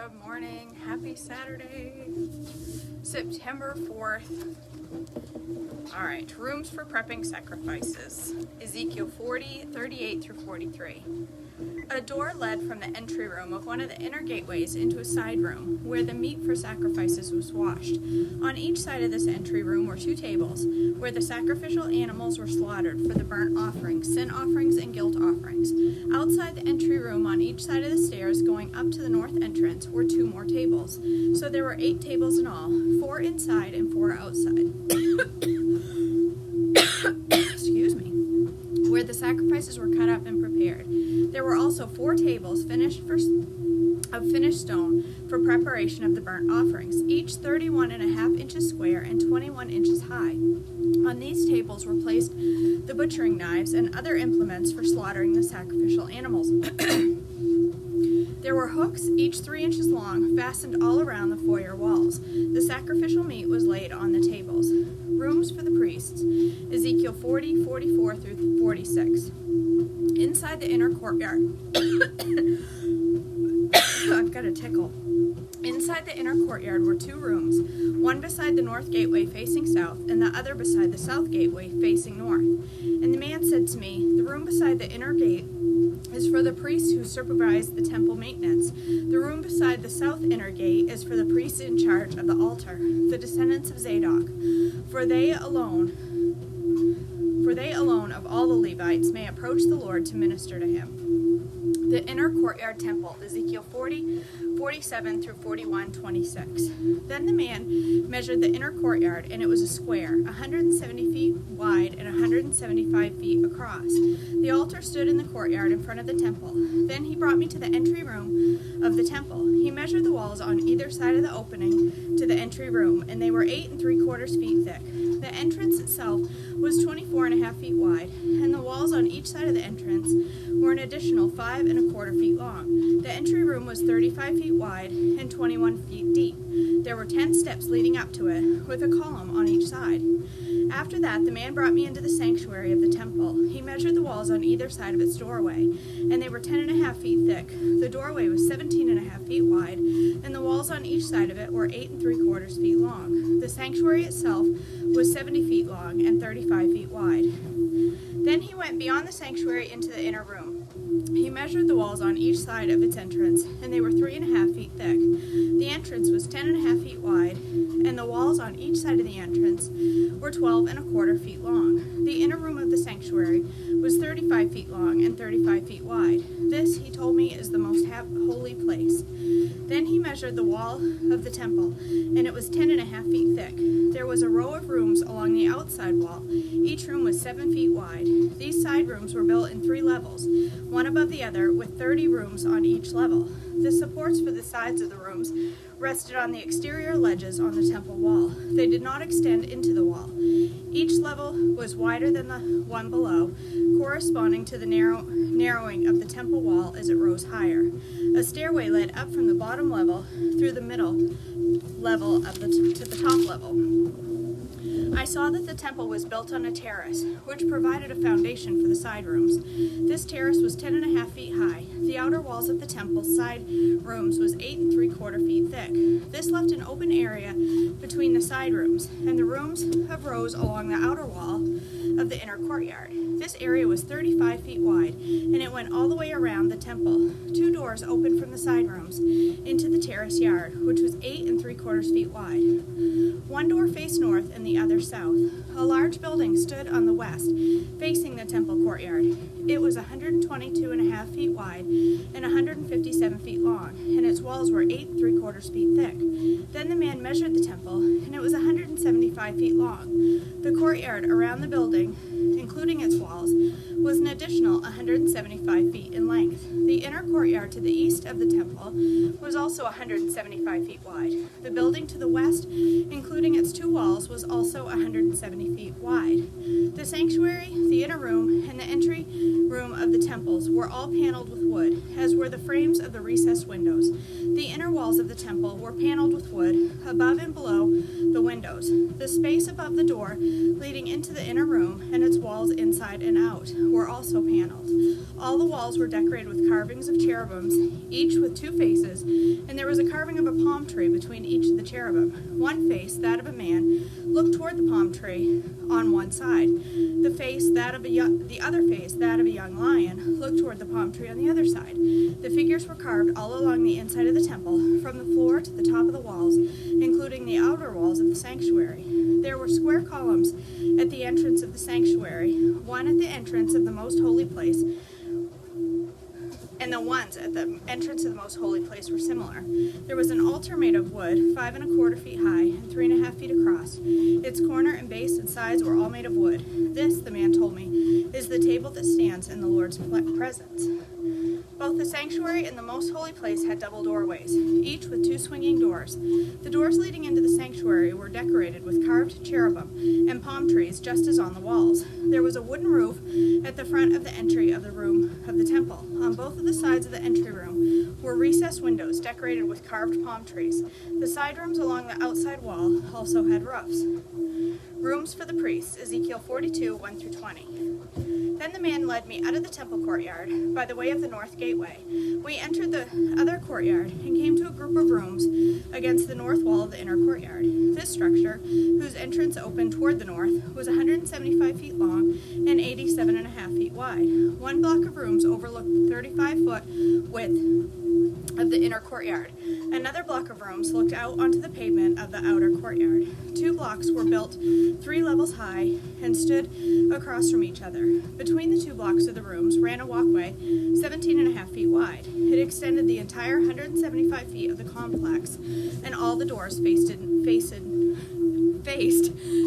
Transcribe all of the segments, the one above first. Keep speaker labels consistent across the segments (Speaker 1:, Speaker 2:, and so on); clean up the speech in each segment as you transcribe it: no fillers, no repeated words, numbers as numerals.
Speaker 1: Good morning. Happy Saturday, September 4th. All right, rooms for prepping sacrifices. Ezekiel 40, 38 through 43. A door led from the entry room of one of the inner gateways into a side room where the meat for sacrifices was washed. On each side of this entry room were two tables where the sacrificial animals were slaughtered for the burnt offerings, sin offerings, and guilt offerings. Outside the entry room on each side of the stairs going up to the north entrance were two more tables. So there were 8 tables in all, 4 inside and 4 outside. Excuse me. Where the sacrifices were cut up and prepared. There were also 4 tables of finished stone for preparation of the burnt offerings, each 31.5 inches square and 21 inches high. On these tables were placed the butchering knives and other implements for slaughtering the sacrificial animals. There were hooks, each 3 inches long, fastened all around the foyer walls. The sacrificial meat was laid on the tables. Rooms for the priests. Ezekiel 40, 44 through 46. Inside the inner courtyard. I've got a tickle. Inside the inner courtyard were 2 rooms, one beside the north gateway facing south, and the other beside the south gateway facing north. And the man said to me, "The room beside the inner gate is for the priests who supervise the temple maintenance. The room beside the south inner gate is for the priests in charge of the altar, the descendants of Zadok, for they alone of all the Levites may approach the Lord to minister to him." The inner courtyard temple, Ezekiel 40, 47 through 41, 26. Then the man measured the inner courtyard, and it was a square, 170 feet wide and 175 feet across. The altar stood in the courtyard in front of the temple. Then he brought me to the entry room of the temple. He measured the walls on either side of the opening to the entry room, and they were 8 3/4 feet thick. The entrance itself was 24.5 feet wide, and the walls on each side of the entrance were an additional 5 1/4 feet long. The entry room was 35 feet wide and 21 feet deep. There were 10 steps leading up to it, with a column on each side. After that, the man brought me into the sanctuary of the temple. He measured the walls on either side of its doorway, and they were 10.5 feet thick. The doorway was 17.5 feet wide, and the walls on each side of it were 8 3/4 feet long. The sanctuary itself was 70 feet long and 35 feet wide. Then he went beyond the sanctuary into the inner room. He measured the walls on each side of its entrance, and they were 3.5 feet thick. The entrance was 10.5 feet wide, and the walls on each side of the entrance were 12 1/4 feet long. The inner room of the sanctuary was 35 feet long and 35 feet wide. This, he told me, is the most holy place. Then he measured the wall of the temple, and it was 10.5 feet thick. There was a row of rooms along the outside wall. Each room was 7 feet wide. These side rooms were built in 3 levels, one above the other, with 30 rooms on each level. The supports for the sides of the rooms rested on the exterior ledges on the temple wall. They did not extend into the wall. Each level was wider than the one below, corresponding to the narrowing of the temple wall as it rose higher. A stairway led up from the bottom level through the middle level to the top level. I saw that the temple was built on a terrace, which provided a foundation for the side rooms. This terrace was 10.5 feet high. The outer walls of the temple's side rooms was 8 3/4 feet thick. This left an open area between the side rooms, and the rooms have rows along the outer wall of the inner courtyard. This area was 35 feet wide, and it went all the way around the temple. 2 doors opened from the side rooms into the terrace yard, which was 8 3/4 feet wide. One door faced north and the other south. A large building stood on the west, facing the temple courtyard. It was 122.5 feet wide and 157 feet long, and its walls were 8 3/4 feet thick. Then the man measured the temple, and it was 175 feet long. The courtyard around the building, including its walls, was an additional 175 feet in length. The inner courtyard to the east of the temple was also 175 feet wide. The building to the west, including its 2 walls, was also 170 feet wide. The sanctuary, the inner room, and the entry room of the temples were all paneled with wood, as were the frames of the recessed windows. The inner walls of the temple were paneled with wood, above and below the windows. The space above the door leading into the inner room and its walls inside and out were also paneled. All the walls were decorated with carvings of cherubims, each with two faces, and there was a carving of a palm tree between each of the cherubim. One face, that of a man, looked toward the palm tree on one side. The other face, that of a young lion, looked toward the palm tree on the other side. The figures were carved all along the inside of the temple, from the floor to the top of the walls, including the outer walls of the sanctuary. There were square columns at the entrance of the sanctuary, one at the entrance of the most holy place, and the ones at the entrance of the most holy place were similar. There was an altar made of wood, 5 1/4 feet high and 3 1/2 feet across. Its corner and base and sides were all made of wood. This, the man told me, is the table that stands in the Lord's presence. Both the sanctuary and the most holy place had double doorways, each with 2 swinging doors. The doors leading into the sanctuary were decorated with carved cherubim and palm trees, just as on the walls. There was a wooden roof at the front of the entry of the room of the temple. On both of the sides of the entry room were recessed windows decorated with carved palm trees. The side rooms along the outside wall also had roofs. Rooms for the priests, Ezekiel 42, 1 through 20. Then the man led me out of the temple courtyard by the way of the north gateway. We entered the other courtyard and came to a group of rooms against the north wall of the inner courtyard. This structure, whose entrance opened toward the north, was 175 feet long and 87 1/2 feet wide. One block of rooms overlooked the 35-foot width of the inner courtyard. Another block of rooms looked out onto the pavement of the outer courtyard. 2 blocks were built 3 levels high and stood across from each other. Between the 2 blocks of the rooms ran a walkway 17 1/2 feet wide. It extended the entire 175 feet of the complex, and all the doors faced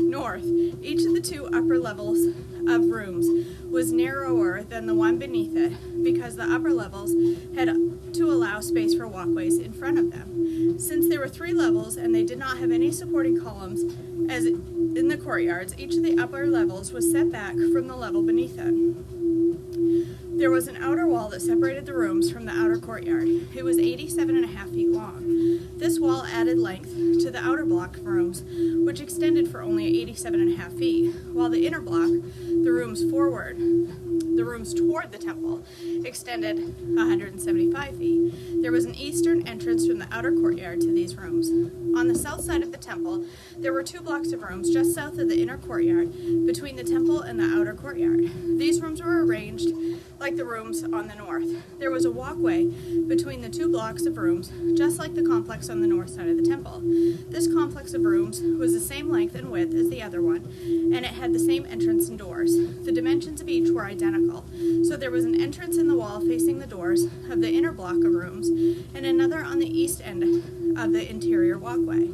Speaker 1: north. Each of the 2 upper levels of rooms was narrower than the one beneath it because the upper levels had to allow space for walkways in front of them. Since there were 3 levels and they did not have any supporting columns as in the courtyards, each of the upper levels was set back from the level beneath it. There was an outer wall that separated the rooms from the outer courtyard. It was 87 1/2 feet long. This wall added length to the outer block of rooms, which extended for only 87 1/2 feet, while the inner block, the rooms toward the temple, extended 175 feet. There was an eastern entrance from the outer courtyard to these rooms. On the south side of the temple, there were 2 blocks of rooms just south of the inner courtyard, between the temple and the outer courtyard. These rooms were arranged like the rooms on the north. There was a walkway between the 2 blocks of rooms, just like the complex on the north side of the temple. This complex of rooms was the same length and width as the other one, and it had the same entrance and doors. The dimensions of each were identical, so there was an entrance in the wall facing the doors of the inner block of rooms, and another on the east end of the interior walkway.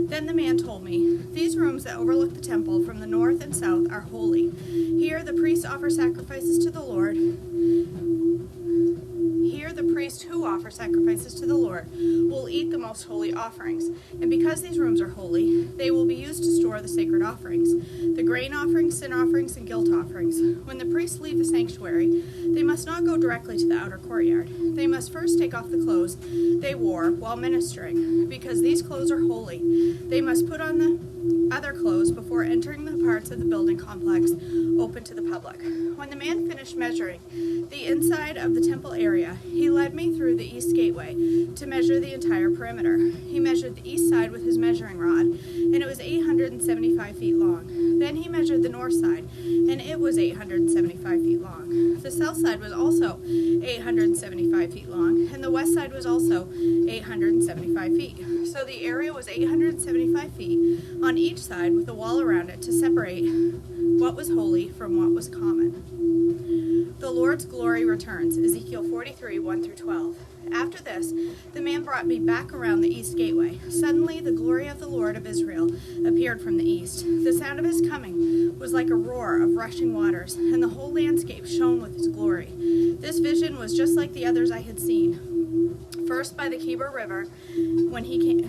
Speaker 1: Then the man told me, "These rooms that overlook the temple from the north and south are holy. Here the priests offer sacrifices to the Lord. Here the priest who offers sacrifices to the Lord will eat the most holy offerings. And because these rooms are holy, they will be used to store the sacred offerings, the grain offerings, sin offerings, and guilt offerings. When the priests leave the sanctuary, they must not go directly to the outer courtyard. They must first take off the clothes they wore while ministering, because these clothes are holy. They must put on the other clothes before entering the parts of the building complex open to the public." When the man finished measuring the inside of the temple area, he led me through the east gateway to measure the entire perimeter. He measured the east side with his measuring rod, and it was 875 feet long. Then he measured the north side, and it was 875 feet long. The south side was also 875 feet long, and the west side was also 875 feet. So the area was 875 feet on each side, with a wall around it to separate what was holy from what was common. The Lord's glory returns, Ezekiel 43, 1 through 12. After this, the man brought me back around the east gateway. Suddenly, the glory of the Lord of Israel appeared from the east. The sound of his coming was like a roar of rushing waters, and the whole landscape shone with his glory. This vision was just like the others I had seen. first by the Kebor River, when he came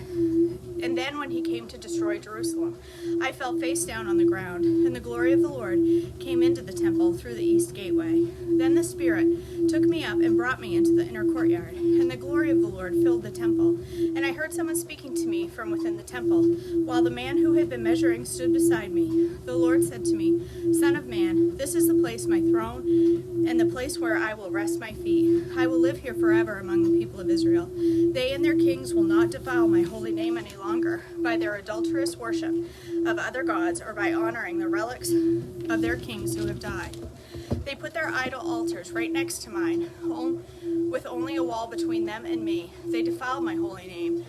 Speaker 1: to destroy Jerusalem. I fell face down on the ground, and the glory of the Lord came into the temple through the east gateway. Then the Spirit took me up and brought me into the inner courtyard, and the glory of the Lord filled the temple. And I heard someone speaking to me from within the temple, while the man who had been measuring stood beside me. The Lord said to me, Son of man, this is the place my throne, and the place where I will rest my feet. I will live here forever among the people of Israel. They and their kings will not defile my holy name any longer by their adulterous worship of other gods or by honoring the relics of their kings who have died. They put their idol altars right next to mine, with only a wall between them and me. They defiled my holy name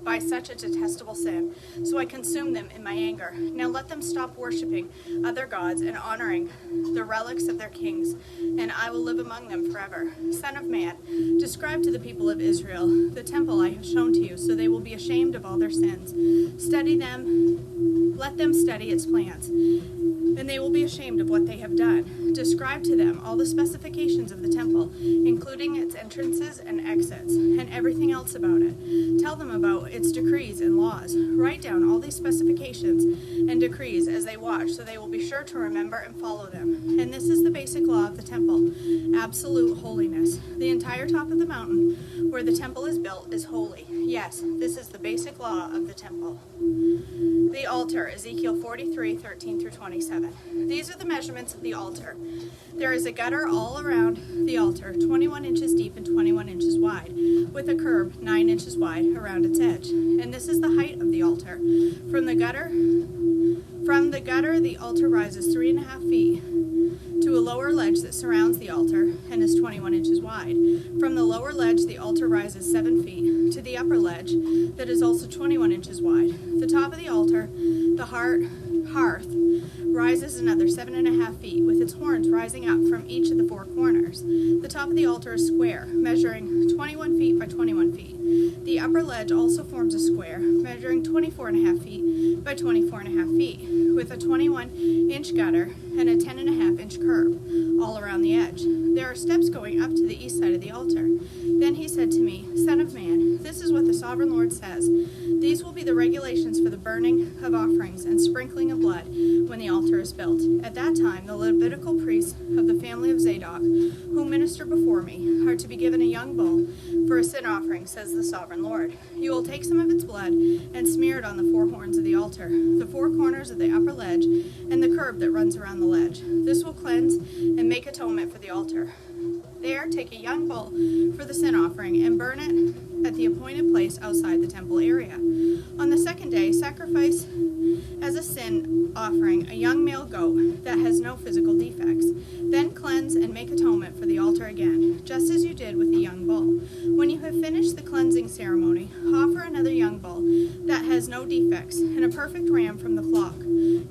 Speaker 1: by such a detestable sin, so I consumed them in my anger. Now let them stop worshiping other gods and honoring the relics of their kings, and I will live among them forever. Son of man, describe to the people of Israel the temple I have shown to you, so they will be ashamed of all their sins. Study them, let them study its plans, and they will be ashamed of what they have done. Describe to them all the specifications of the temple, including its entrances and exits, and everything else about it. Tell them about its decrees and laws. Write down all these specifications and decrees as they watch, so they will be sure to remember and follow them. And this is the basic law of the temple: absolute holiness. The entire top of the mountain where the temple is built is holy. Yes, this is the basic law of the temple. The altar, Ezekiel 43:13-27. These are the measurements of the altar. There is a gutter all around the altar, 21 inches deep and 21 inches wide, with a curb 9 inches wide around its edge. And this is the height of the altar. From the gutter, the altar rises 3.5 feet to a lower ledge that surrounds the altar and is 21 inches wide. From the lower ledge, the altar rises 7 feet to the upper ledge that is also 21 inches wide. The top of the altar, the hearth, rises another 7.5 feet, with its horns rising up from each of the 4 corners. The top of the altar is square, measuring 21 feet by 21 feet. The upper ledge also forms a square, measuring 24.5 feet by 24.5 feet, with a 21-inch gutter and a 10.5-inch curb all around the edge. There are steps going up to the east side of the altar. Then he said to me, Son of man, this is what the sovereign Lord says. These will be the regulations for the burning of offerings and sprinkling of blood when the altar is built. At that time, the Levitical priests of the family of Zadok, who minister before me, are to be given a young bull for a sin offering, says the sovereign Lord. You will take some of its blood and smear it on the 4 horns of the altar, the 4 corners of the upper ledge, and the curb that runs around the ledge. This will cleanse and make atonement for the altar. There, take a young bull for the sin offering and burn it at the appointed place outside the temple area. On the second day, sacrifice as a sin offering a young male goat that has no physical defects. Then cleanse and make atonement for the altar again, just as you did with the young bull. When you have finished the cleansing ceremony, offer another young bull that has no defects and a perfect ram from the flock.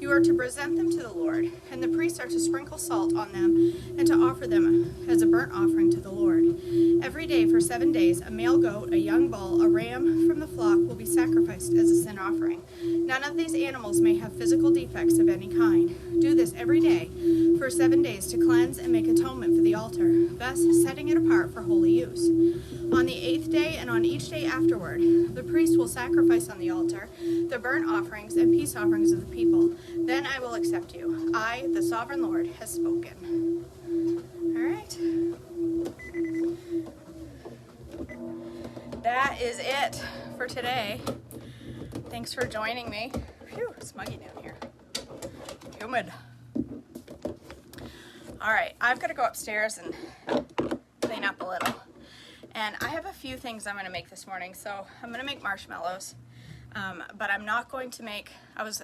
Speaker 1: You are to present them to the Lord, and the priests are to sprinkle salt on them and to offer them as a burnt offering to the Lord. Every day for 7 days, a male goat, a young bull, a ram from the flock will be sacrificed as a sin offering. None of these animals may have physical defects of any kind. Do this every day for 7 days to cleanse and make atonement for the altar, thus setting it apart for holy use. On the 8th day and on each day afterward, the priest will sacrifice on the altar the burnt offerings and peace offerings of the people. Then I will accept you. I, the sovereign Lord, has spoken. All right. That is it for today. Thanks for joining me. Phew, it's muggy down here. Humid. All right, I've got to go upstairs and clean up a little. And I have a few things I'm going to make this morning. So I'm going to make marshmallows, but I'm not going to make, I was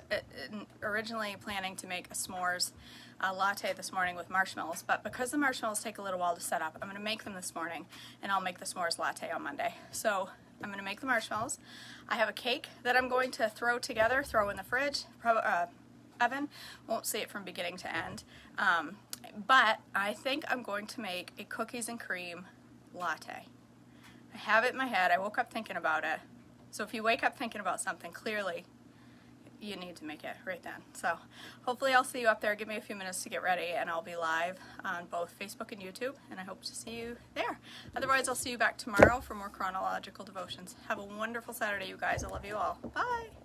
Speaker 1: originally planning to make a s'mores latte this morning with marshmallows, but because the marshmallows take a little while to set up, I'm going to make them this morning, and I'll make the s'mores latte on Monday. So I'm going to make the marshmallows. I have a cake that I'm going to throw in the fridge, oven. Won't see it from beginning to end. But I think I'm going to make a cookies and cream latte. I have it in my head. I woke up thinking about it. So if you wake up thinking about something, clearly you need to make it right then. So hopefully I'll see you up there. Give me a few minutes to get ready, and I'll be live on both Facebook and YouTube, and I hope to see you there. Otherwise, I'll see you back tomorrow for more chronological devotions. Have a wonderful Saturday, you guys. I love you all. Bye.